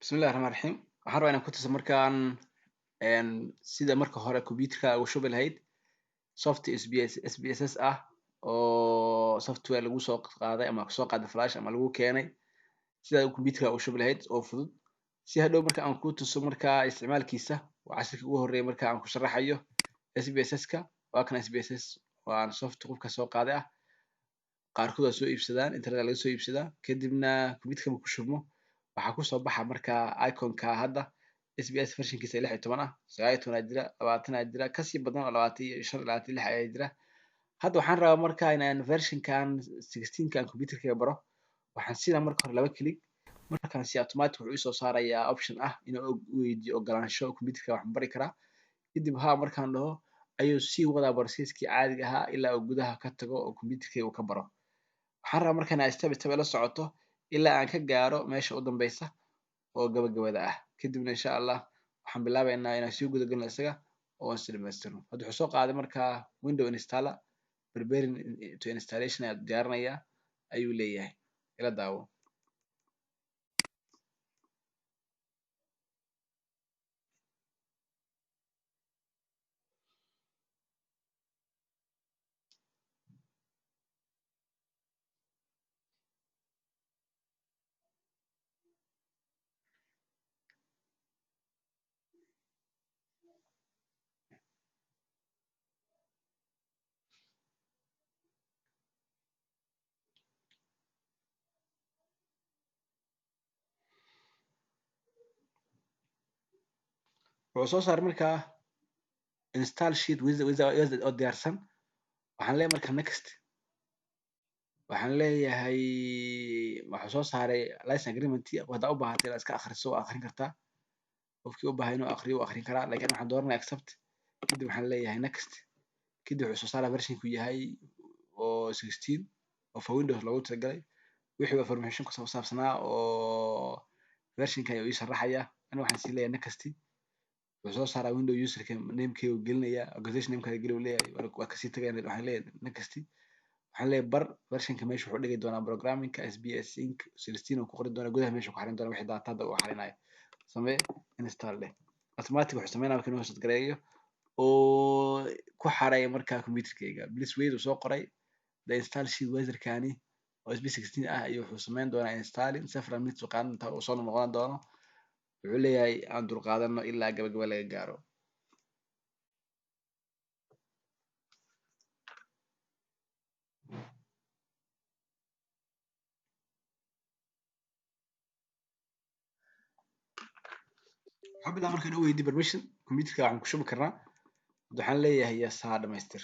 Bismillahi Raxmaani Raxiim. Waxaan rabaa inaan ku tuso markaan sida marka hore computerka ugu shubi lahayd soft SPSS ah oo software lagu soo qaaday ama soo qaaday flash ama lagu keenay sida computerka ugu shubi lahayd oo fudud si hadhow marka aan ku tuso markaa isticmaalkiisa waa casharkii ugu horreeyay marka aan ku sharaxayo SPSS-ka waa kan SPSS waa soft qofka soo qaaday ah qaarkood waa soo iibsadaan internet laga soo iibsadaa kadibna computerka markuu ku shubmo waxaa kusoo baxa markaa iconka hadda SBS versionkiisa 16 ah 19 aa jira 20 aa jira kasii badan oo 25 26 ayaa jira hadda waxaan rabaa markaa inaan versionkan 16kan computerkayga baro waxaan siinaa marka hore 2 click markaan si automatic wuxuu isoo saarayaa option ah inuu weydiiyo ogolaansho computerka wax ma bari karaa kadib haa markaan dhaho ayuu sii wadaa processkii caadiga ahaa ilaa uu gudaha ka tago oo computerkayga uu ka baro waxaan rabaa marka inaad step step la socoto ilaa aan ka gaaro meesha u dambeysa oo gabagabada ah kadibna insha Allah waxaan bilaabeynaa inaan sii guda galno isaga oo is dhamaystirno hadda wuxuu soo qaaday markaa window installer preparing to installation ayaa diyaarinayaa ayuu leeyahay ila daawo wuxuu soo saaray markaa install sheet wizard oo diyaarsan waxaan leeyahay marka next waxaan leeyahay wuxuu soo saaray license agreement haddaa u baahatay inaad iska akhriso waa akhrin kartaa qofkii u baahay inuu akhriyo wuu akhrin karaa laakiin waxaan dooranayaa accept kadib waxaan leeyahay next kadib wuxuu soo saaraa versionku yahay oo 16 oo for windows loogu talagalay wixii information ku saabsanaa oo versionka ayuu ii sharaxayaa aniga waxaan sii leeyahay next wuxuu soo saaraa window userka namekeyga uu gelinayaa organization namekaaga geli uu leeyahay waa kasii tagaya waxaan leeyahay next waxaan leeyahay bar versionka meesha wuxuu dhigi doonaa programmingka SBS Inc 16 uu ku qori doonaa gudaha meesha ku xarin doonaa wixii data hadda uu xarinayo samee install leh automatic wuxuu sameynaya marka inuu gareeyo oo ku xareeyo markaa computerkayga please wait uu soo qoray the install sheet wizardkani oo SBS 16 ah ayuu wuxuu sameyn doonaa installing several minutes qaadan inta uu soo noqon doono wuxuu leeyahay aan dulqaadano ilaa gabagaba laga gaaro waxaan bilaabaa marka inuu weydiiyo permission computerka waxaan ku shubi karnaa waxaan leeyahay yes haa dhamaystir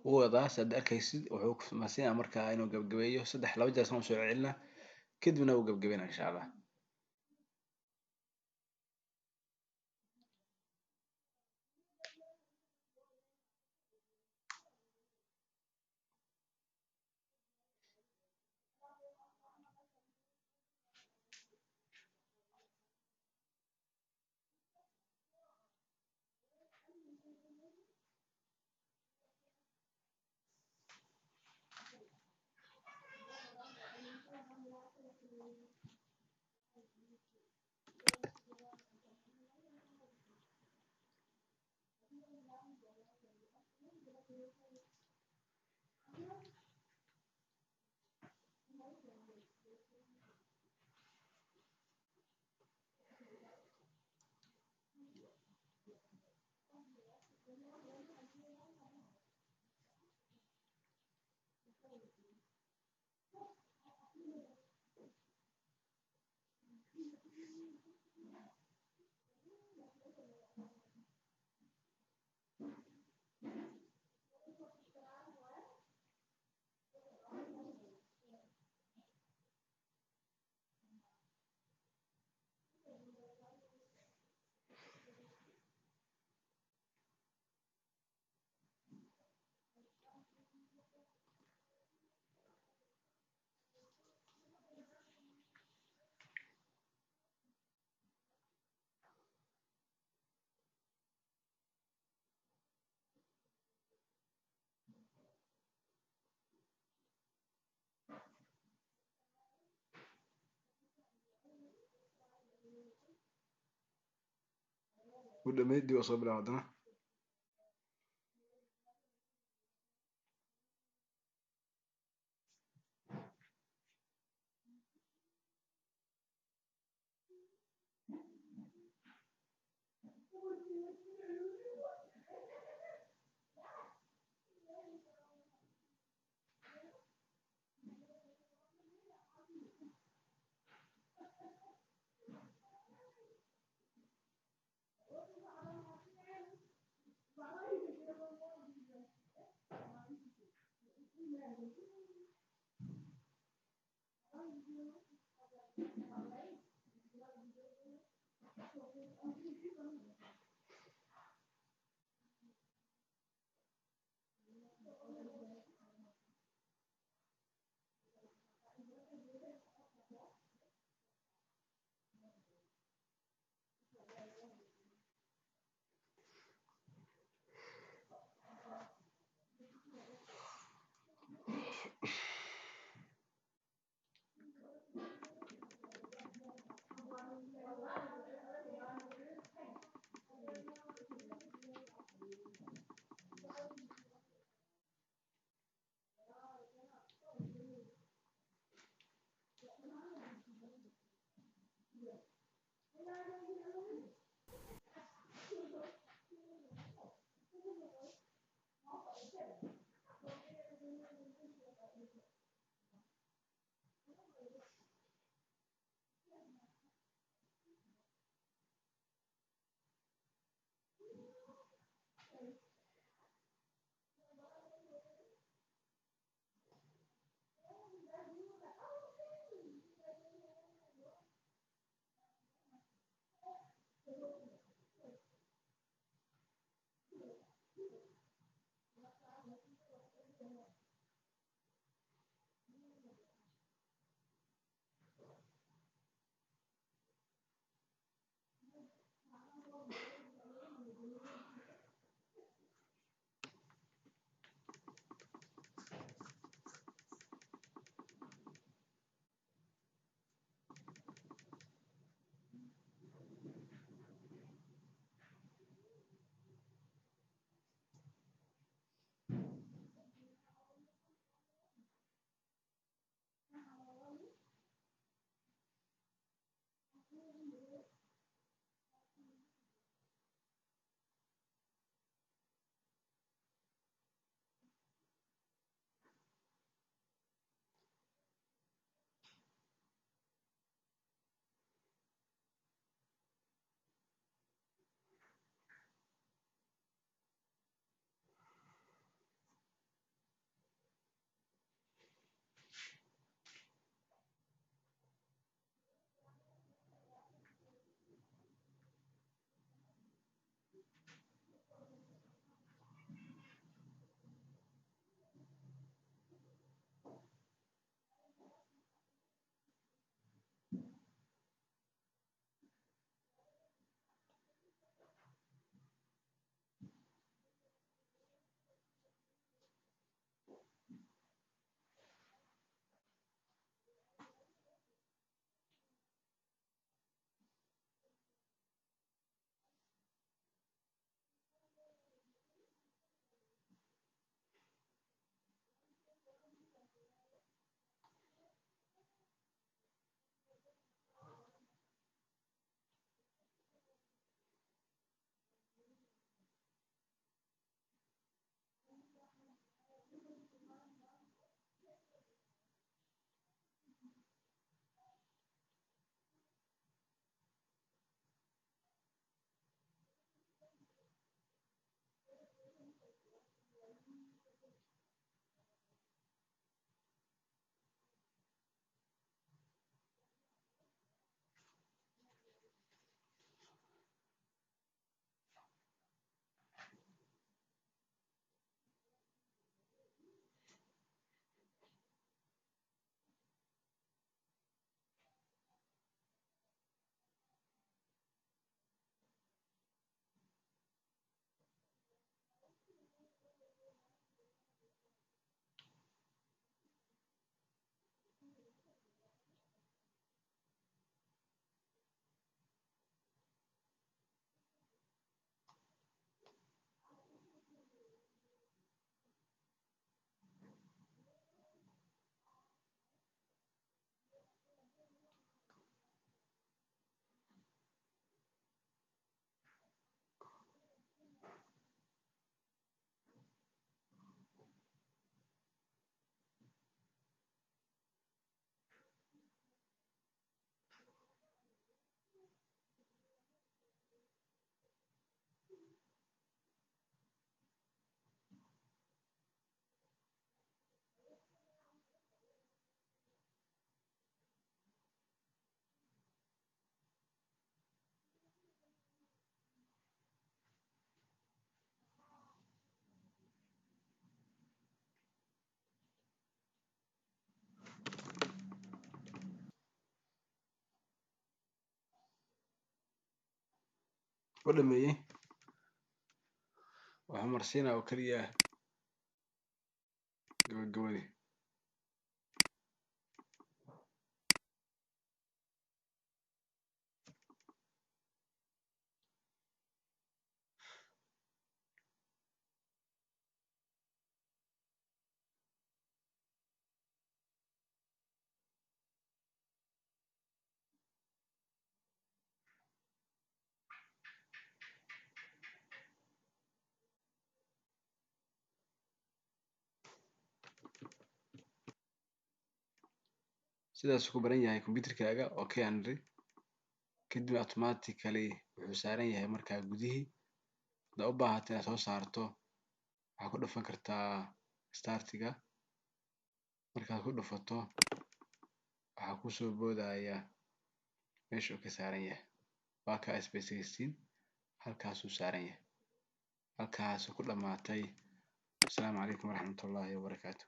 wuu wadaa saad arkaysid wuxuu ku mahadsanyahay markaa inuu gabagabeeyo 2 jeer soo celinaa kadibna wuu gabagabeynaa insha Allah ودميدي وصبر عدنا. ودمية وعمر سينا وكليا جودي sidaas ku baran yahay computerkaaga okay andri kadib automatically wuxuu saaran yahay markaa gudihii hadaa u baahato inaad soo saarto waxaa ku dhufan kartaa startiga markaad ku dhufato waxaa kusoo boodaya meesha uu ka saaran yahay waa ka space 16 halkaasuu saaran yahay halkaasuu ku dhamaatay. Assalaamu calaykum waraxmatullaahi wabarakaatuh.